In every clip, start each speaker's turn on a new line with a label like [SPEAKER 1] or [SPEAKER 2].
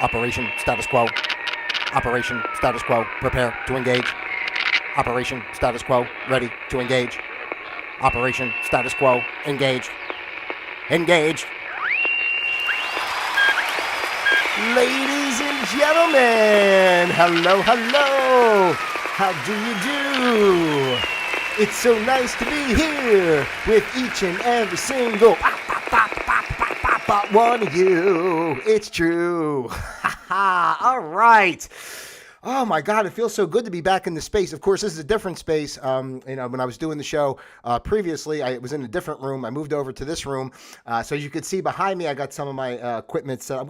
[SPEAKER 1] Operation status quo. Operation status quo. Prepare to engage. Operation status quo. Ready to engage. Operation status quo. Engaged. Engaged. Ladies and gentlemen, hello, hello. How do you do? It's so nice to be here with each and every single one of you. It's true. All right. Oh my God, it feels so good to be back in the space. Of course, this is a different space. When I was doing the show previously, I was in a different room. I moved over to this room, so as you can see behind me, I got some of my equipment. So I'm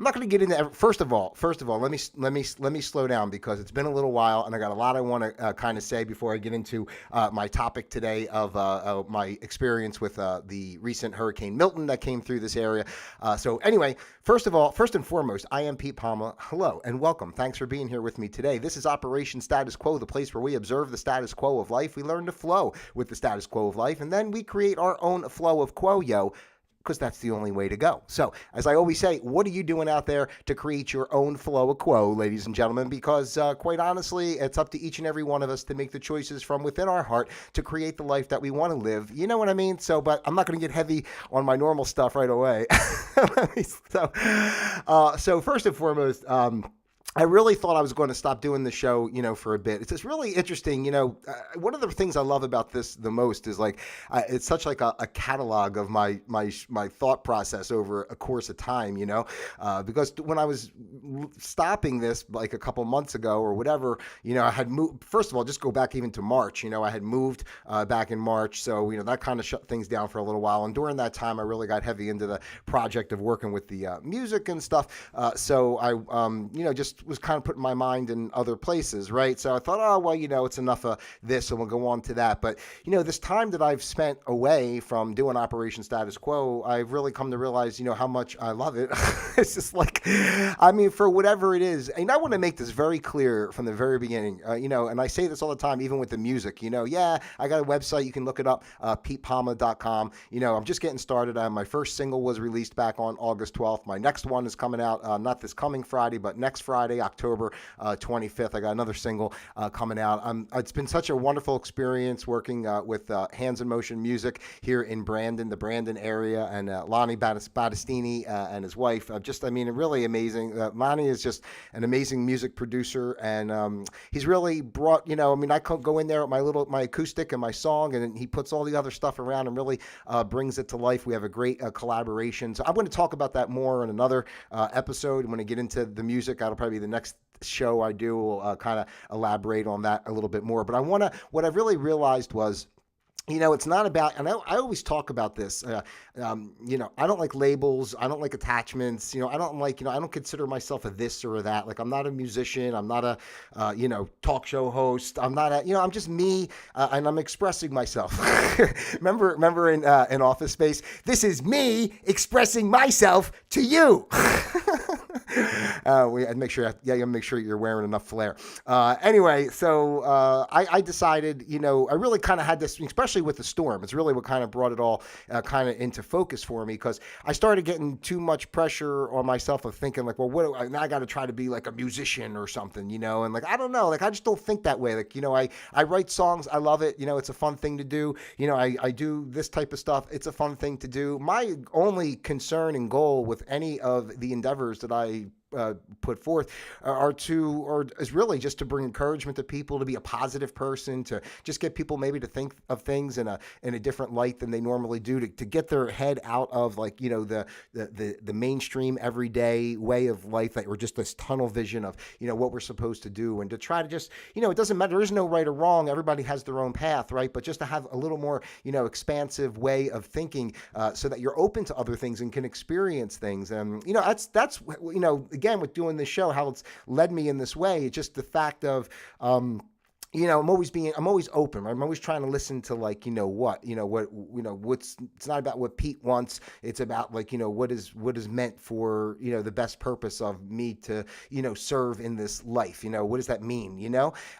[SPEAKER 1] not gonna get into. First of all, let me slow down because it's been a little while, and I got a lot I want to kind of say before I get into my topic today of my experience with the recent Hurricane Milton that came through this area. So anyway, first and foremost, I am Pete Palma. Hello and welcome. Thanks for being here with me today. This is Operation Status Quo, the place where we observe the status quo of life. We learn to flow with the status quo of life, and then we create our own flow of quo-yo, because that's the only way to go. So, as I always say, what are you doing out there to create your own flow of quo, ladies and gentlemen? Because quite honestly, it's up to each and every one of us to make the choices from within our heart to create the life that we want to live. You know what I mean? So, but I'm not going to get heavy on my normal stuff right away. So first and foremost, I really thought I was going to stop doing the show, for a bit. It's just really interesting. One of the things I love about this the most is it's such like a catalog of my thought process over a course of time, because when I was stopping this like a couple months ago or whatever, I had moved. First of all, just go back even to March, I had moved back in March. So, that kind of shut things down for a little while. And during that time, I really got heavy into the project of working with the music and stuff. So I, just was kind of putting my mind in other places, right? So I thought, oh, well, it's enough of this and we'll go on to that. But, this time that I've spent away from doing Operation Status Quo, I've really come to realize, how much I love it. It's just for whatever it is. And I want to make this very clear from the very beginning, and I say this all the time, even with the music, yeah, I got a website. You can look it up, petepalma.com. I'm just getting started. My first single was released back on August 12th. My next one is coming out, not this coming Friday, but next Friday, October 25th. I got another single coming out. It's been such a wonderful experience working with Hands in Motion Music here in Brandon, the Brandon area, and Lonnie Battistini and his wife. Really amazing. Lonnie is just an amazing music producer, and he's really brought, I could go in there with my acoustic and my song, and he puts all the other stuff around and really brings it to life. We have a great collaboration. So I'm going to talk about that more in another episode. When I get into the music, that'll probably be the next show I do. Will kind of elaborate on that a little bit more. But what I really realized was, it's not about, and I always talk about this, I don't like labels. I don't like attachments. I don't consider myself a this or a that. Like, I'm not a musician. I'm not a, talk show host. I'm not I'm just me, and I'm expressing myself. remember in Office Space, this is me expressing myself to you. I'd make sure, you make sure you're wearing enough flair. Anyway, so I decided, I really kind of had this, especially with the storm. It's really what kind of brought it all kind of into focus for me, because I started getting too much pressure on myself of thinking now I got to try to be like a musician or something, and I don't know, I just don't think that way. I write songs. I love it. It's a fun thing to do. I do this type of stuff. It's a fun thing to do. My only concern and goal with any of the endeavors that I put forth is really just to bring encouragement to people, to be a positive person, to just get people maybe to think of things in a different light than they normally do, to get their head out of the mainstream everyday way of life, or just this tunnel vision of what we're supposed to do, and to try to just it doesn't matter. There is no right or wrong. Everybody has their own path, right? But just to have a little more expansive way of thinking, so that you're open to other things and can experience things. And that's again, with doing this show, how it's led me in this way. It's just the fact of I'm always open. Right? I'm always trying to listen to like, it's not about what Pete wants. It's about like, what is meant for, the best purpose of me to, serve in this life. What does that mean?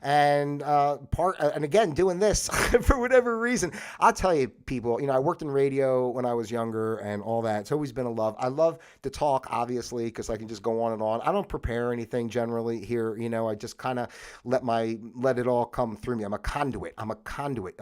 [SPEAKER 1] And, and again, doing this for whatever reason, I'll tell you people, I worked in radio when I was younger and all that. It's always been a love. I love to talk, obviously, because I can just go on and on. I don't prepare anything generally here. I just kind of let it all come through me. I'm a conduit. I'm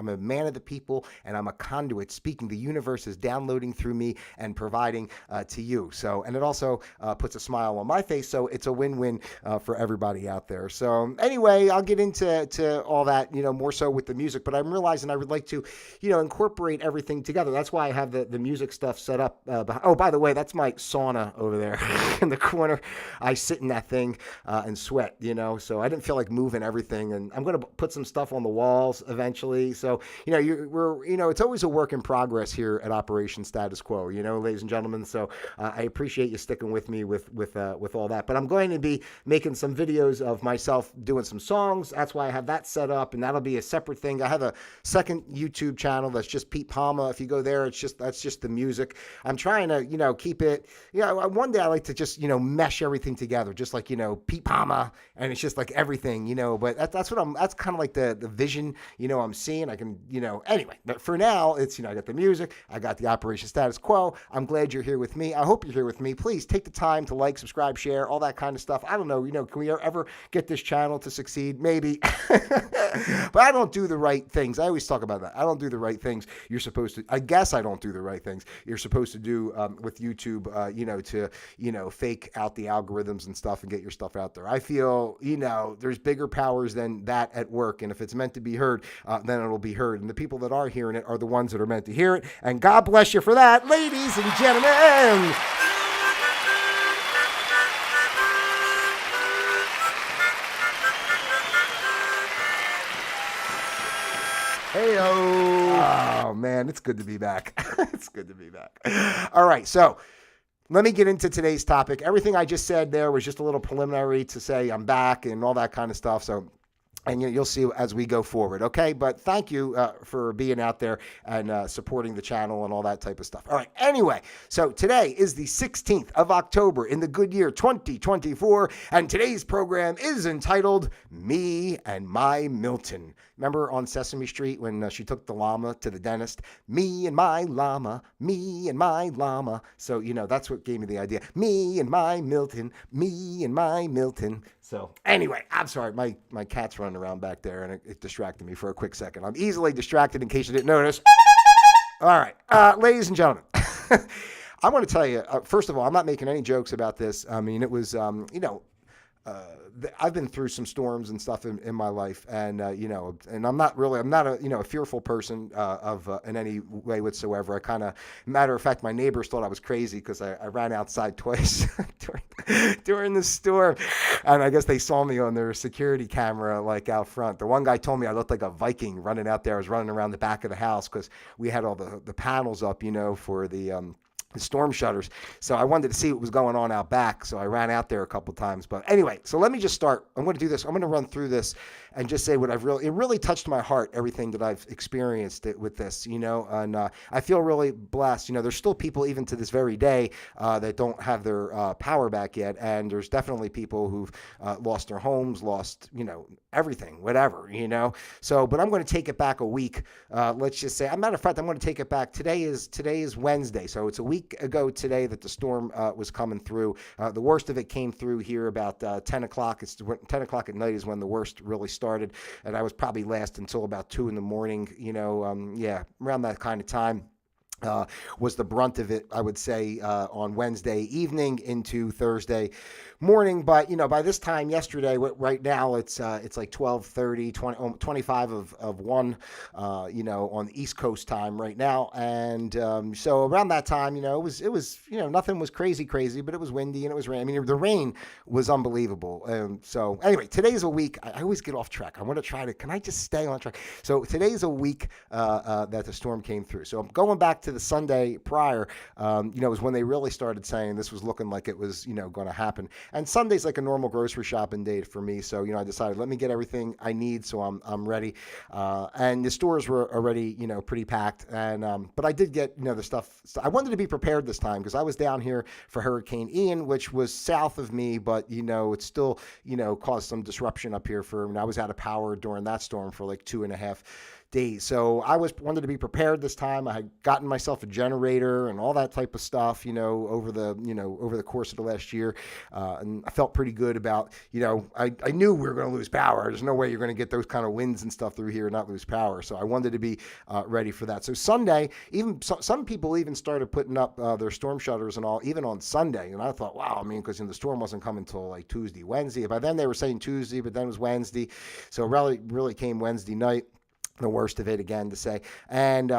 [SPEAKER 1] a man of the people, and I'm a conduit speaking. The universe is downloading through me and providing to you. So, and it also puts a smile on my face. So it's a win-win for everybody out there. So anyway, I'll get into all that, more so with the music, but I'm realizing I would like to, incorporate everything together. That's why I have the music stuff set up. Oh, by the way, that's my sauna over there in the corner. I sit in that thing and sweat, so I didn't feel like moving everything, and I'm going to put some stuff on the walls eventually. So, it's always a work in progress here at Operation Status Quo, ladies and gentlemen. So I appreciate you sticking with me with all that. But I'm going to be making some videos of myself doing some songs. That's why I have that set up, and that'll be a separate thing. I have a second YouTube channel that's just Pete Palma. If you go there, that's just the music. I'm trying to, keep it. One day I like to just, mesh everything together, just like, Pete Palma, and it's just like everything, But that's kind of like the vision, I'm seeing. I can, anyway. But for now, it's, I got the music, I got the Operation Status Quo. I'm glad you're here with me. I hope you're here with me. Please take the time to like, subscribe, share, all that kind of stuff. I don't know, can we ever get this channel to succeed? Maybe. But I don't do the right things. I always talk about that. I don't do the right things you're supposed to. I guess I don't do the right things you're supposed to do with YouTube, to, fake out the algorithms and stuff and get your stuff out there. I feel, there's bigger powers than that at work. And if it's meant to be heard, then it'll be heard. And the people that are hearing it are the ones that are meant to hear it. And God bless you for that, ladies and gentlemen. Hey-o. Oh, man, it's good to be back. It's good to be back. All right, so let me get into today's topic. Everything I just said there was just a little preliminary to say I'm back and all that kind of stuff. So, and you'll see as we go forward, okay? But thank you for being out there and supporting the channel and all that type of stuff. All right, anyway, so today is the 16th of October in the good year 2024, and today's program is entitled Me and My Milton. Remember on Sesame Street when she took the llama to the dentist? Me and my llama, me and my llama. So, that's what gave me the idea. Me and my Milton, me and my Milton. So anyway, I'm sorry, my cat's running around back there and it distracted me for a quick second. I'm easily distracted in case you didn't notice. All right, ladies and gentlemen, I want to tell you, first of all, I'm not making any jokes about this. I mean, it was, I've been through some storms and stuff in my life, and and I'm not a fearful person in any way whatsoever. I kind of, matter of fact, my neighbors thought I was crazy because I ran outside twice during the storm, and I guess they saw me on their security camera like out front. The one guy told me I looked like a Viking running out there. I was running around the back of the house because we had all the panels up, for the storm shutters. So I wanted to see what was going on out back. So I ran out there a couple times. But anyway, so let me just start. I'm going to do this. I'm going to run through this and just say what it really touched my heart, everything that I've experienced with this, and I feel really blessed. There's still people even to this very day that don't have their power back yet. And there's definitely people who've lost their homes, lost, everything, whatever, So, but I'm going to take it back a week. Let's just say, as a matter of fact, I'm going to take it back. Today is Wednesday. So it's a week ago today that the storm was coming through. The worst of it came through here about 10 o'clock. It's 10 o'clock at night is when the worst really started. And I was probably last until about 2 in the morning, around that kind of time. Was the brunt of it, I would say, on Wednesday evening into Thursday morning. But, by this time yesterday, right now, it's like 12:30, 25 of 1, on the East Coast time right now. And so around that time, it was nothing was crazy, but it was windy and it was rain. I mean, the rain was unbelievable. So anyway, today's a week. I always get off track. I want to can I just stay on track? So today's a week that the storm came through. So I'm going back to to the Sunday prior, was when they really started saying this was looking like it was, going to happen. And Sunday's like a normal grocery shopping day for me. So, I decided, let me get everything I need. So I'm ready. And the stores were already, pretty packed. And, but I did get, the stuff. So I wanted to be prepared this time because I was down here for Hurricane Ian, which was south of me, but, it still, caused some disruption up here I was out of power during that storm for like 2.5 days. So I wanted to be prepared this time. I had gotten myself a generator and all that type of stuff, over the course of the last year. And I felt pretty good about, I knew we were going to lose power. There's no way you're going to get those kind of winds and stuff through here and not lose power. So I wanted to be ready for that. So Sunday, even some people even started putting up their storm shutters and all, even on Sunday. And I thought, wow, because the storm wasn't coming until like Tuesday, Wednesday. By then they were saying Tuesday, but then it was Wednesday. So it really came Wednesday night. The worst of it, again, to say. And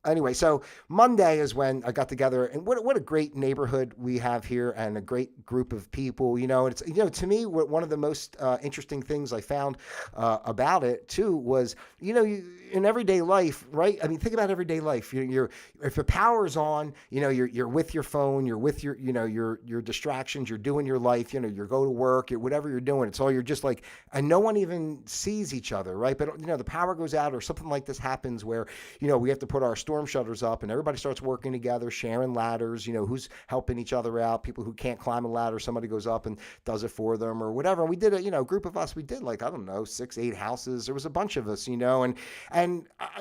[SPEAKER 1] anyway, so Monday is when I got together, and what a great neighborhood we have here, and a great group of people. It's to me, one of the most interesting things I found about it too was in everyday life, right? I mean, think about everyday life. If the power's on, you're with your phone, you're with your distractions, you're doing your life, you go to work, whatever you're doing. It's all you're just like, and no one even sees each other, right? But the power goes out, or something like this happens where we have to put our storm shutters up, and everybody starts working together, sharing ladders. Who's helping each other out? People who can't climb a ladder, somebody goes up and does it for them, or whatever. And we did a group of us. We did like, I don't know, 6, 8 houses. There was a bunch of us,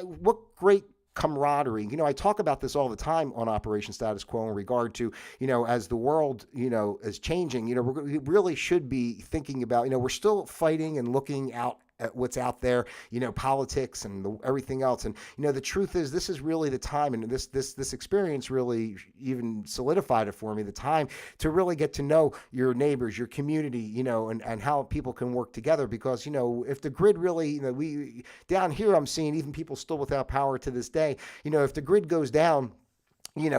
[SPEAKER 1] what great camaraderie. I talk about this all the time on Operation Status Quo in regard to, as the world, is changing, we really should be thinking about, we're still fighting and looking out at what's out there, politics and everything else. And, the truth is, this is really the time, and this experience really even solidified it for me, the time to really get to know your neighbors, your community, and how people can work together. Because, if the grid really, we down here, I'm seeing even people still without power to this day, if the grid goes down,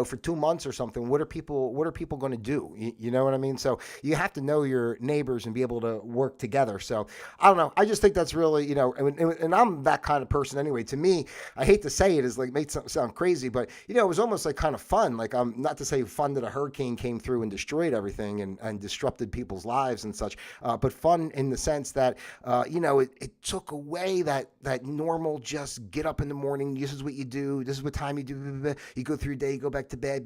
[SPEAKER 1] for 2 months or something, what are people going to do? You know what I mean? So you have to know your neighbors and be able to work together. So I don't know. I just think that's really, and I'm that kind of person anyway. To me, I hate to say it, is like, made sound crazy, but it was almost like kind of fun. Like, not to say fun that a hurricane came through and destroyed everything and disrupted people's lives and such, but fun in the sense that, it took away that normal, just get up in the morning. This is what you do. This is what time you do. You go through your day, you go back to bed,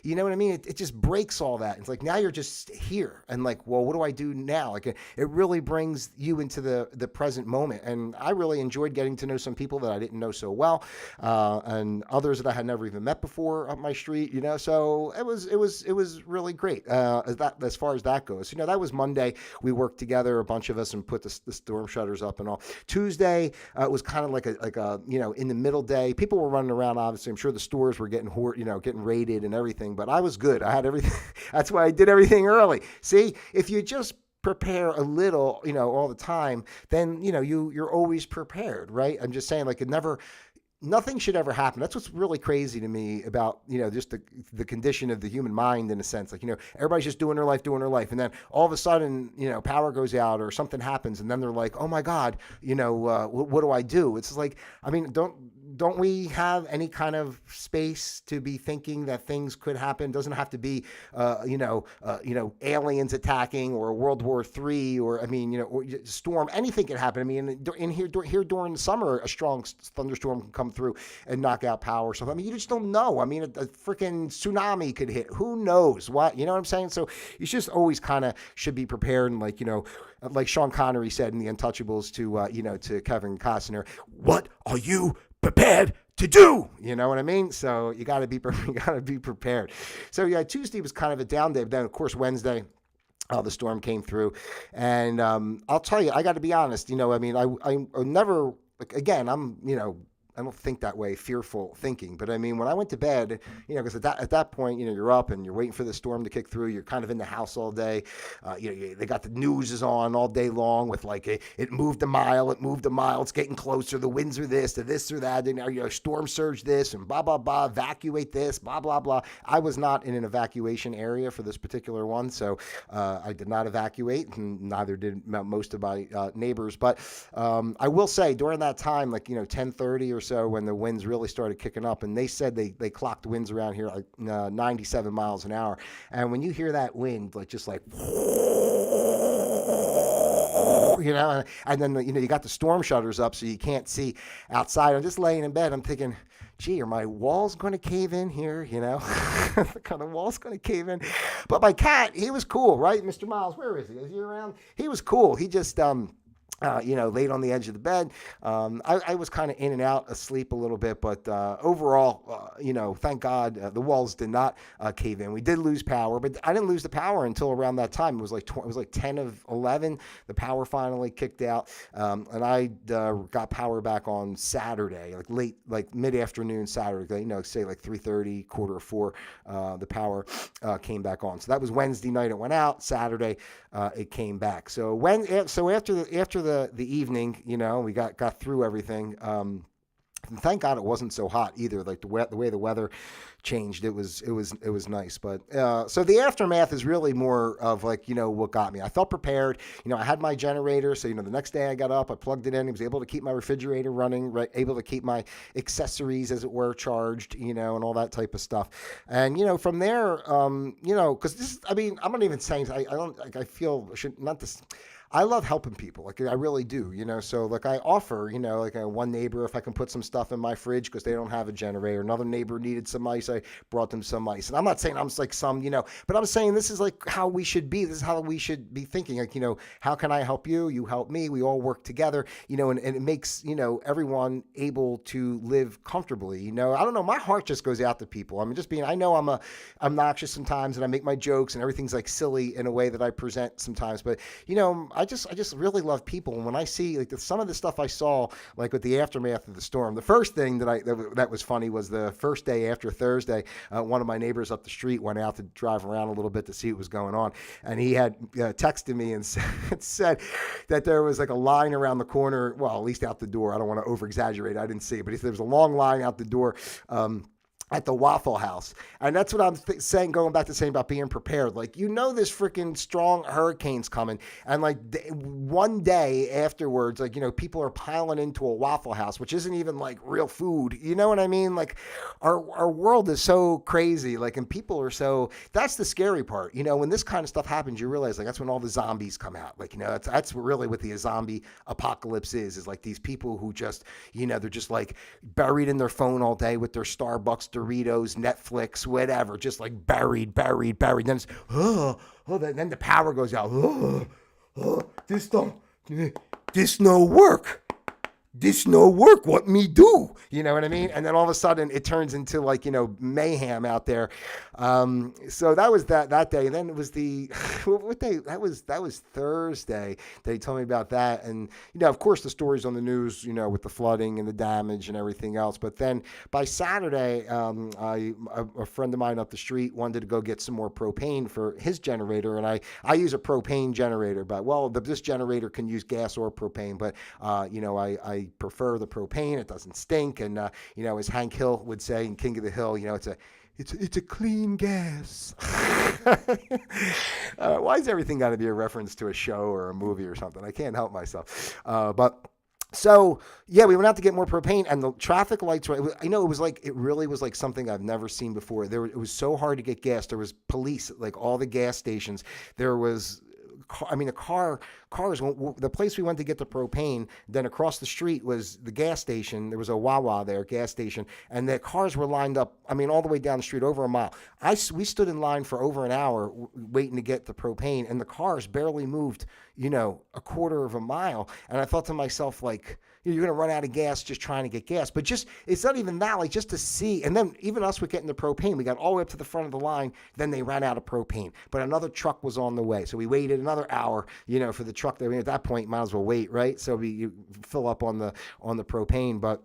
[SPEAKER 1] you know what I mean? It just breaks all that. It's like, now you're just here, and like, well, what do I do now? Like, it really brings you into the present moment. And I really enjoyed getting to know some people that I didn't know so well, and others that I had never even met before up my street. So it was really great as far as that goes. That was Monday. We worked together, a bunch of us, and put the storm shutters up and all. Tuesday was kind of like a in the middle day. People were running around. Obviously, I'm sure the stores were getting raided and everything, but I was good. I had everything. That's why I did everything early. See, if you just prepare a little, all the time, then, you're always prepared, right? I'm just saying, like, nothing should ever happen. That's what's really crazy to me about, just the condition of the human mind, in a sense. Like, everybody's just doing their life. And then all of a sudden, power goes out or something happens. And then they're like, oh my God, what do I do? It's like, I mean, don't we have any kind of space to be thinking that things could happen? Doesn't have to be, aliens attacking, or World War III, or, or storm. Anything can happen. I mean, here during the summer, a strong thunderstorm can come through and knock out power. So, you just don't know. A freaking tsunami could hit. Who knows what? You know what I'm saying? So you just always kind of should be prepared. And like Sean Connery said in The Untouchables to Kevin Costner, what are you prepared to do? You know what I mean? So you got to be prepared. So yeah, Tuesday was kind of a down day, but then of course Wednesday, the storm came through, and I'll tell you, I got to be honest. I never, again, I don't think that way, fearful thinking. But when I went to bed, because at that point, you're up and you're waiting for the storm to kick through. You're kind of in the house all day. They got the news is on all day long with like, it moved a mile, it's getting closer. The winds are this, or that, and storm surge this, and blah, blah, blah, evacuate this, blah, blah, blah. I was not in an evacuation area for this particular one, so I did not evacuate, and neither did most of my neighbors. But I will say, during that time, like, 10:30 or so when the winds really started kicking up, and they said they clocked winds around here like 97 miles an hour. And when you hear that wind, like just like, and then you got the storm shutters up so you can't see outside. I'm just laying in bed. I'm thinking, gee, are my walls going to cave in here? The kind of walls going to cave in. But my cat, he was cool, right? Mr. Miles, where is he? Is he around? He was cool. He just laid on the edge of the bed. I was kind of in and out asleep a little bit, but overall, thank God the walls did not cave in. We did lose power, but I didn't lose the power until around that time. It was like 10 of 11. The power finally kicked out, and I got power back on Saturday, like late, like mid-afternoon Saturday. Say like 3:30, quarter of 4. The power came back on. So that was Wednesday night. It went out. Saturday, it came back. So after the evening, we got through everything. And thank God it wasn't so hot either. Like the way the weather changed, it was nice. But so the aftermath is really more of like what got me. I felt prepared. I had my generator, so the next day I got up, I plugged it in. I was able to keep my refrigerator running, right? Able to keep my accessories, as it were, charged, and all that type of stuff. And from there, because this, I'm not even saying I don't like. I feel should not this. I love helping people, like I really do, so like I offer, like one neighbor, if I can put some stuff in my fridge because they don't have a generator. Another neighbor needed some ice. I brought them some ice. And I'm not saying I'm like some, but I'm saying this is like how we should be. This is how we should be thinking. Like, how can I help you? You help me. We all work together, and it makes, everyone able to live comfortably. I don't know. My heart just goes out to people. I know I'm obnoxious sometimes and I make my jokes and everything's like silly in a way that I present sometimes, but I just really love people. And when I see like some of the stuff I saw, like with the aftermath of the storm, the first thing that was funny was the first day after Thursday, one of my neighbors up the street went out to drive around a little bit to see what was going on. And he had texted me and said that there was like a line around the corner, well, at least out the door. I don't want to over exaggerate. I didn't see it, but he said there was a long line out the door, at the Waffle House. And that's what I'm saying, going back to saying about being prepared. Like, this freaking strong hurricane's coming. And like one day afterwards, like, people are piling into a Waffle House, which isn't even like real food. You know what I mean? Like our world is so crazy. Like, and people are so, that's the scary part. When this kind of stuff happens, you realize like that's when all the zombies come out. Like, that's really what the zombie apocalypse is like these people who just, they're just like buried in their phone all day with their Starbucks, Doritos, Netflix, whatever, just like buried. Then it's, then the power goes out. This no work. This no work. What me do? You know what I mean? And then all of a sudden it turns into like, mayhem out there. So that was that day. And then it was what day? That was Thursday. They told me about that. And, of course the stories on the news, with the flooding and the damage and everything else. But then by Saturday, a friend of mine up the street wanted to go get some more propane for his generator. And I use a propane generator, but this generator can use gas or propane, but, I prefer the propane. It doesn't stink. And, as Hank Hill would say in King of the Hill, it's a clean gas. Why is everything got to be a reference to a show or a movie or something? I can't help myself. So yeah, we went out to get more propane, and the traffic lights were, it really was like something I've never seen before. It was so hard to get gas. There was police at like all the gas stations. There was, cars, the place we went to get the propane, then across the street was the gas station. There was a Wawa there, gas station, and the cars were lined up, all the way down the street, over a mile. We stood in line for over an hour waiting to get the propane, and the cars barely moved, a quarter of a mile. And I thought to myself, like, you're going to run out of gas just trying to get gas. But it's not even that, like, just to see. And then even us with getting the propane, we got all the way up to the front of the line. Then they ran out of propane. But another truck was on the way. So we waited another hour, for the truck. At that point, might as well wait, right? So you fill up on the propane. But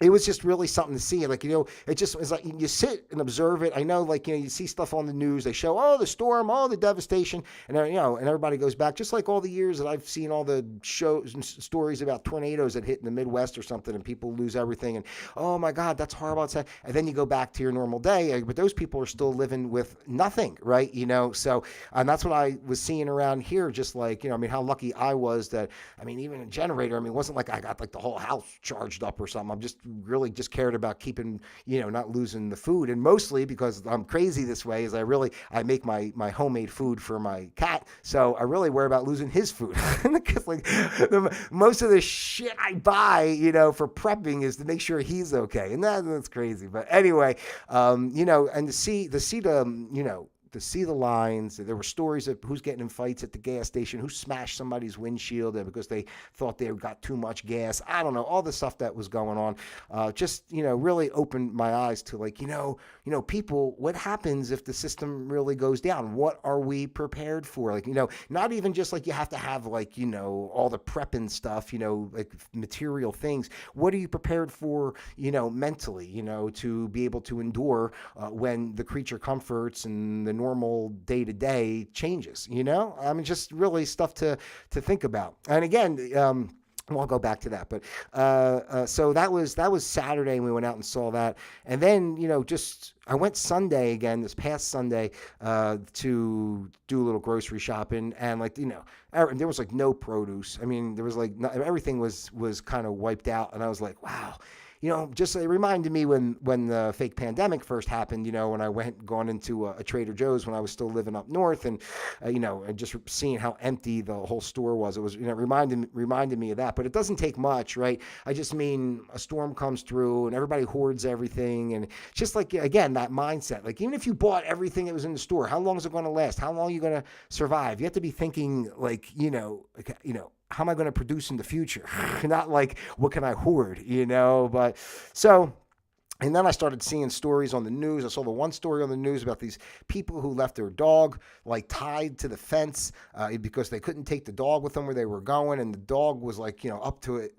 [SPEAKER 1] it was just really something to see. Like, it's like you sit and observe it. I know, like, you see stuff on the news. They show, the storm, the devastation. And, and everybody goes back, just like all the years that I've seen all the shows and stories about tornadoes that hit in the Midwest or something, and people lose everything. And, oh my God, that's horrible. And then you go back to your normal day, but those people are still living with nothing, right? So, and that's what I was seeing around here. Just like, how lucky I was that, even a generator, it wasn't like I got like the whole house charged up or something. I'm just really just cared about keeping, not losing the food. And mostly because I'm crazy this way is I make my homemade food for my cat. So I really worry about losing his food. Because like most of the shit I buy, for prepping is to make sure he's okay. And that's crazy. But anyway, and to see to see the lines. There were stories of who's getting in fights at the gas station, who smashed somebody's windshield because they thought they got too much gas. I don't know, all the stuff that was going on. Just, really opened my eyes to like, people, what happens if the system really goes down? What are we prepared for? Like, not even just like you have to have like, all the prep and stuff, like material things. What are you prepared for, mentally, to be able to endure when the creature comforts and the normal day-to-day changes, I mean, just really stuff to think about. And again, I'll go back to that, but so that was Saturday, and we went out and saw that, and then I went Sunday again, this past Sunday, to do a little grocery shopping, and there was like no produce. I mean, there was like everything was kind of wiped out, and I was like, wow. Just it reminded me when the fake pandemic first happened, when I gone into a Trader Joe's when I was still living up north, and and just seeing how empty the whole store was. It was, reminded me of that. But it doesn't take much, right? I just mean a storm comes through and everybody hoards everything, and just like, again, that mindset. Like, even if you bought everything that was in the store, how long is it going to last? How long are you going to survive? You have to be thinking like, how am I going to produce in the future? Not like, what can I hoard, But so, and then I started seeing stories on the news. I saw the one story on the news about these people who left their dog like tied to the fence because they couldn't take the dog with them where they were going, and the dog was like up to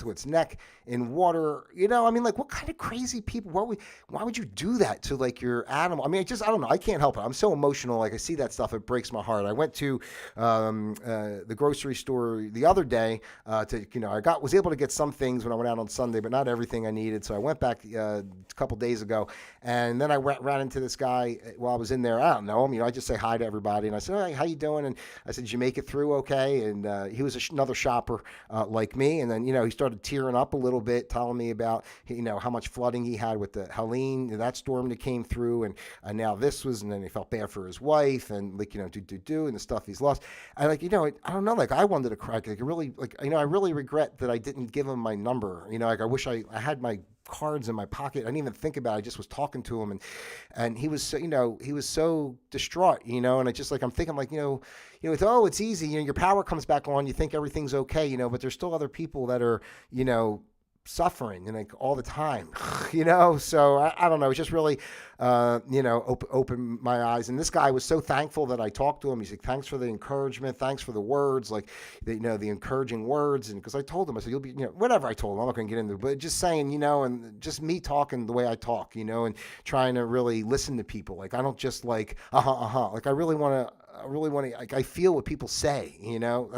[SPEAKER 1] its neck in water. I mean, like, what kind of crazy people? Why would you do that to like your animal? I mean, I don't know. I can't help it. I'm so emotional. Like, I see that stuff, it breaks my heart. I went to the grocery store the other day was able to get some things when I went out on Sunday, but not everything I needed. So I went back a couple days ago, and then I ran into this guy while I was in there. I don't know him, I just say hi to everybody, and I said, "Hey, how you doing?" And I said, "Did you make it through okay?" And he was another shopper like me, and then he started tearing up a little bit, telling me about how much flooding he had with the Helene, that storm that came through, and now this was, and then he felt bad for his wife, and like and the stuff he's lost. I like I don't know, like I wanted to cry, like really, like I really regret that I didn't give him my number. Like I wish I had my cards in my pocket. I didn't even think about it. I just was talking to him, and he was so, he was so distraught, and I just like, I'm thinking like, it's easy, your power comes back on, you think everything's okay, but there's still other people that are, suffering and like all the time, so I don't know. It's just really, open my eyes. And this guy was so thankful that I talked to him. He's like, thanks for the encouragement. Thanks for the words, like, the encouraging words. And because I told him, I said, you'll be, whatever I told him, I'm not going to get into it, but just saying, and just me talking the way I talk, and trying to really listen to people. Like, I don't just like, like I really want to, like, I feel what people say,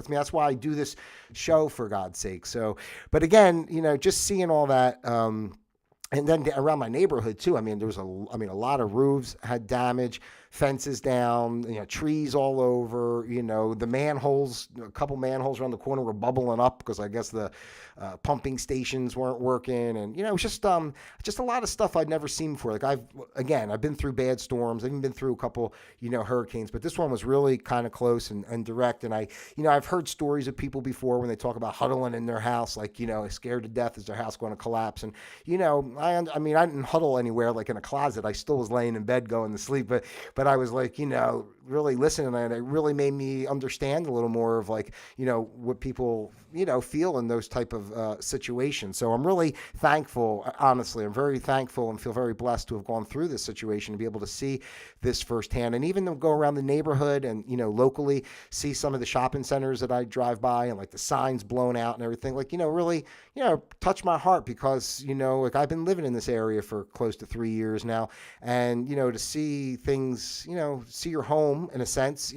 [SPEAKER 1] that's why I do this show, for God's sake. So, but again, just seeing all that, and then around my neighborhood too. I mean, there was a lot of roofs had damage, fences down, trees all over, the manholes, a couple manholes around the corner were bubbling up because I guess the pumping stations weren't working. And, it was just a lot of stuff I'd never seen before. Like I've been through bad storms. I've even been through a couple, hurricanes, but this one was really kind of close and direct. And I've heard stories of people before when they talk about huddling in their house, like, scared to death, is their house going to collapse? And, I didn't huddle anywhere like in a closet. I still was laying in bed going to sleep, but I was like, really listening, and it really made me understand a little more of like, what people, feel in those type of situations. So I'm really thankful, honestly. I'm very thankful and feel very blessed to have gone through this situation, to be able to see this firsthand, and even to go around the neighborhood and, locally see some of the shopping centers that I drive by and like the signs blown out and everything, like, really, touch my heart, because, like I've been living in this area for close to 3 years now, and, to see things, see your home in a sense,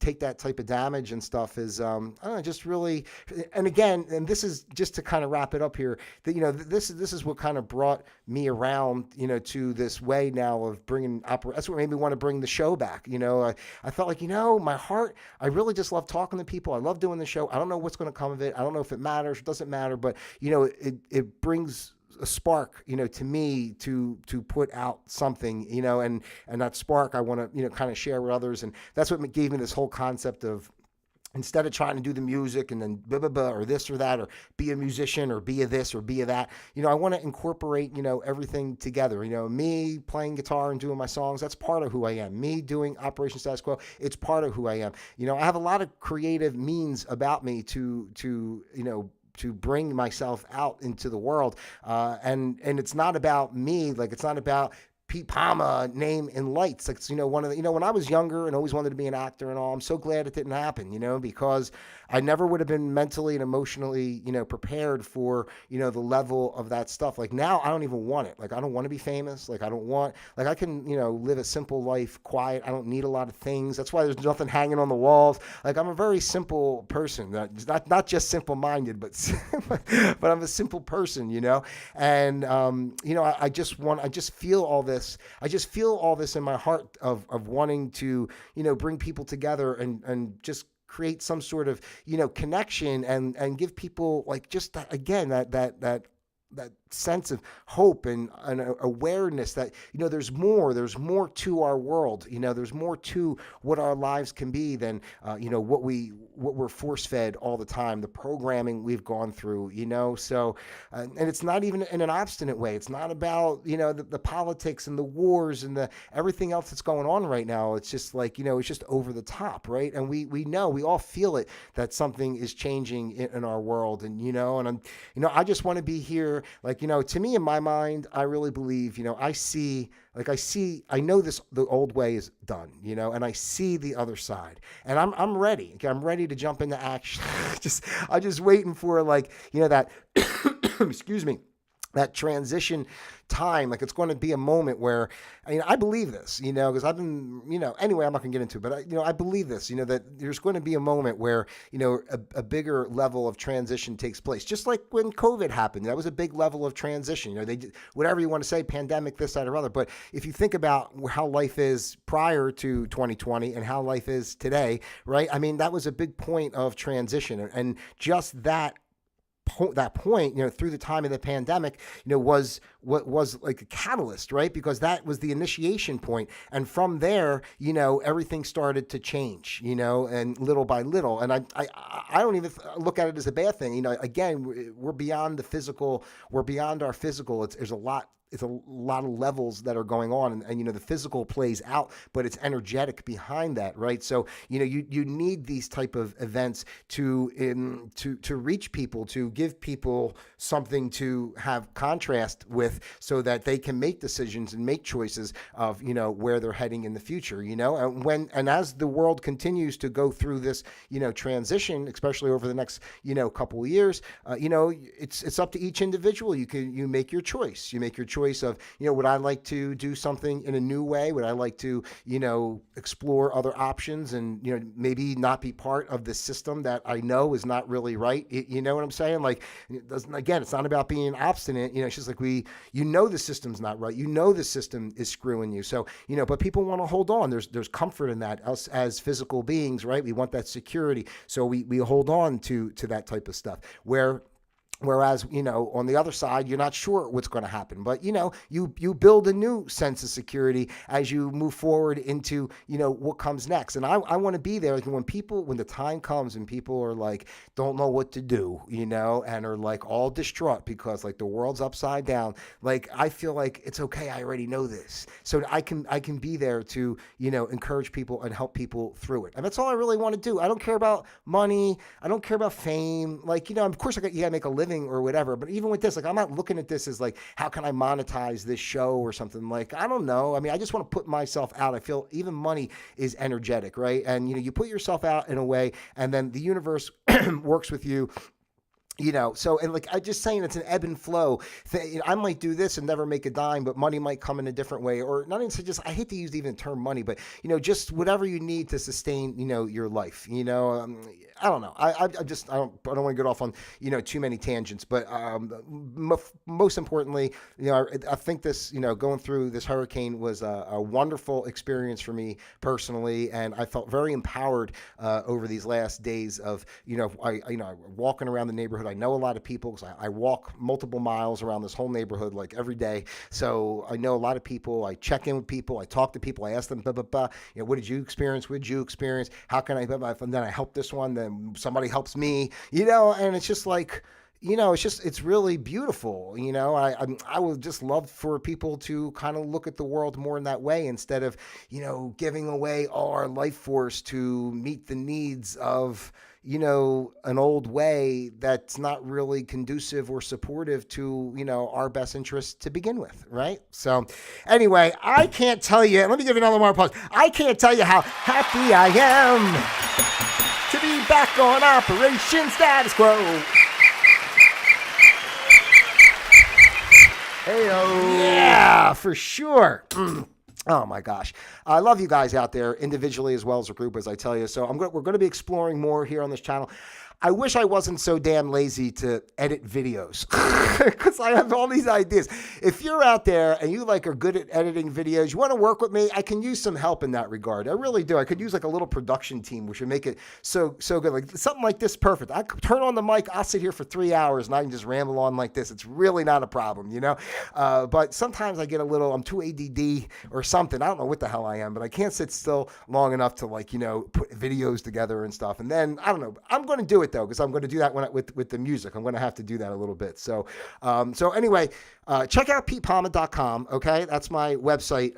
[SPEAKER 1] take that type of damage and stuff is, I don't know, just really, and again, and this is just to kind of wrap it up here, that, this is what kind of brought me around, to this way now of bringing that's what made me want to bring the show back. I felt like, my heart, I really just love talking to people. I love doing the show. I don't know what's going to come of it. I don't know if it matters, it doesn't matter, but it brings a spark, to me to put out something, and that spark I want to, kind of share with others. And that's what gave me this whole concept of, instead of trying to do the music and then blah, blah, blah, or this or that, or be a musician or be a this or be a that, I want to incorporate, everything together. Me playing guitar and doing my songs, that's part of who I am. Me doing Operation Status Quo, it's part of who I am. I have a lot of creative means about me to bring myself out into the world. And it's not about me. Like, it's not about Pete Palma name in lights. Like, one of the, when I was younger and always wanted to be an actor and all, I'm so glad it didn't happen, because I never would have been mentally and emotionally, prepared for, the level of that stuff. Like, now I don't even want it. Like, I don't want to be famous. Like, I don't want, like, I can, live a simple life, quiet. I don't need a lot of things. That's why there's nothing hanging on the walls. Like, I'm a very simple person, not just simple-minded, but I'm a simple person, and, I just feel all this. I just feel all this in my heart of wanting to, bring people together and just create some sort of, connection and give people, like, just that, again, that sense of hope and awareness that, there's more to our world. There's more to what our lives can be than, what we're force fed all the time, the programming we've gone through, so, and it's not even in an obstinate way. It's not about, the politics and the wars and the everything else that's going on right now. It's just like, it's just over the top. Right. And we know, we all feel it, that something is changing in our world. And, and I'm, I just want to be here. Like, to me, in my mind, I really believe, I know the old way is done, and I see the other side, and I'm ready. Okay, I'm ready to jump into action. I'm just waiting for, like, that, excuse me, that transition time. Like, it's going to be a moment where, I believe this, because I've been, anyway, I'm not going to get into it, but I believe this, that there's going to be a moment where, a bigger level of transition takes place. Just like when COVID happened, that was a big level of transition. They did, whatever you want to say, pandemic, this, that, or other. But if you think about how life is prior to 2020 and how life is today, right? I mean, that was a big point of transition, and just that point, through the time of the pandemic, was what was like a catalyst, right? Because that was the initiation point. And from there, everything started to change, and little by little. And I don't even look at it as a bad thing. Again, we're beyond the physical. We're beyond our physical. It's a lot of levels that are going on, and the physical plays out, but it's energetic behind that, right? So you need these type of events to reach people, to give people something to have contrast with, so that they can make decisions and make choices of where they're heading in the future. And as the world continues to go through this transition, especially over the next couple of years, it's up to each individual. You make your choice. You make your choice of, would I like to do something in a new way? Would I like to, explore other options and, maybe not be part of the system that I know is not really right? You know what I'm saying? Like, again, it's not about being obstinate. It's just like the system's not right. The system is screwing you. So, but people want to hold on. There's comfort in that. Us as physical beings, right? We want that security. So we hold on to that type of stuff Whereas, on the other side, you're not sure what's going to happen. But, you build a new sense of security as you move forward into, what comes next. And I want to be there. Like, when the time comes and people are like, don't know what to do, and are like all distraught because, like, the world's upside down. Like, I feel like it's okay. I already know this. So I can be there to, encourage people and help people through it. And that's all I really want to do. I don't care about money. I don't care about fame. Like, of course you got to make a living or whatever. But even with this, like, I'm not looking at this as like, how can I monetize this show or something? Like, I don't know. I mean, I just want to put myself out. I feel even money is energetic, right? And, you put yourself out in a way, and then the universe works with you So, and like I just saying, it's an ebb and flow. I might do this and never make a dime, but money might come in a different way, or not even just. I hate to use even the term money, but just whatever you need to sustain, your life. I don't know. I don't want to get off on too many tangents, but most importantly, I think this, going through this hurricane was a wonderful experience for me personally, and I felt very empowered over these last days of, walking around the neighborhood. I know a lot of people because I walk multiple miles around this whole neighborhood like every day. So I know a lot of people. I check in with people. I talk to people. I ask them, blah, blah, blah. What did you experience? What did you experience? How can I? And then I help this one. Then somebody helps me. And it's just like. It's really beautiful. I would just love for people to kind of look at the world more in that way instead of, giving away all our life force to meet the needs of, an old way that's not really conducive or supportive to, our best interests to begin with. Right. So anyway, I can't tell you, let me give you another more pause. I can't tell you how happy I am to be back on Operation Status Quo. Hey-o. Yeah, for sure. Oh my gosh. I love you guys out there individually as well as a group, as I tell you. So we're going to be exploring more here on this channel. I wish I wasn't so damn lazy to edit videos because I have all these ideas. If you're out there and you are good at editing videos, you want to work with me, I can use some help in that regard. I really do. I could use a little production team, which would make it so good. Like something like this, perfect. I could turn on the mic, I'll sit here for 3 hours and I can just ramble on like this. It's really not a problem, But sometimes I get I'm too ADD or something. I don't know what the hell I am, but I can't sit still long enough to put videos together and stuff. And then I don't know. I'm going to do it though, because I'm going to do that with the music. I'm going to have to do that a little bit. So anyway, check out PetePalma.com. Okay, that's my website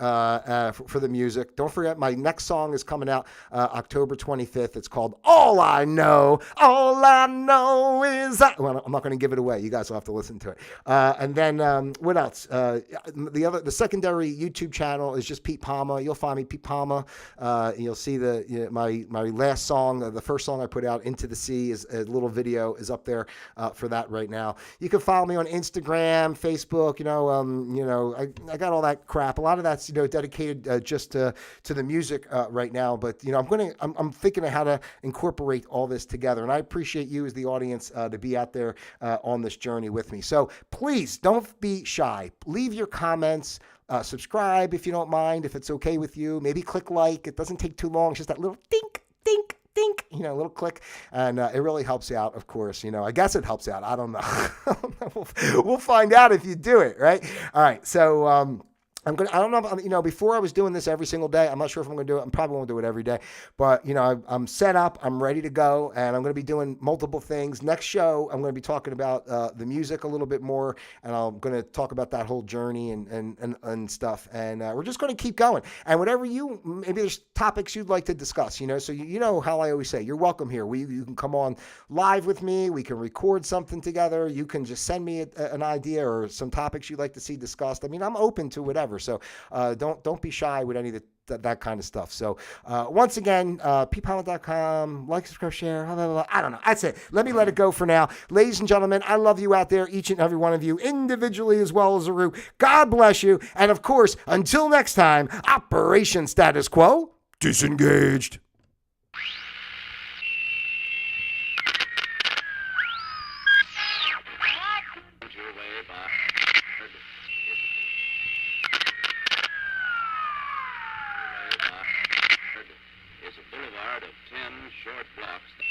[SPEAKER 1] for the music. Don't forget, my next song is coming out October 25th. It's called "All I Know." All I know is that. Well, I'm not going to give it away. You guys will have to listen to it. And then what else? The secondary YouTube channel is just Pete Palma. You'll find me, Pete Palma. You'll see my last song, the first song I put out, "Into the Sea," is a little video is up there for that right now. You can follow me on Instagram, Facebook. I got all that crap. A lot of that's dedicated just to the music right now. But I'm thinking of how to incorporate all this together, and I appreciate you as the audience to be out there on this journey with me. So please don't be shy. Leave your comments. Subscribe if you don't mind, if it's okay with you. Maybe click like. It doesn't take too long. It's just that little dink, dink, dink, a little click. And it really helps out, of course. I guess it helps out. I don't know. We'll find out if you do it, right? All right. So, I don't know, before I was doing this every single day. I'm not sure if I'm going to do it. I'm probably going to do it every day. But, I'm set up. I'm ready to go. And I'm going to be doing multiple things. Next show, I'm going to be talking about the music a little bit more. And I'm going to talk about that whole journey and stuff. And we're just going to keep going. And whatever maybe there's topics you'd like to discuss, So you know how I always say, you're welcome here. You can come on live with me. We can record something together. You can just send me an idea or some topics you'd like to see discussed. I mean, I'm open to whatever. So don't be shy with any of that kind of stuff. So once again, PetePalma.com, like, subscribe, share, blah, blah, blah. I don't know. That's it. Let it go for now. Ladies and gentlemen, I love you out there, each and every one of you, individually as well as a group. God bless you. And of course, until next time, Operation Status Quo, disengaged.
[SPEAKER 2] Boulevard of 10 short blocks.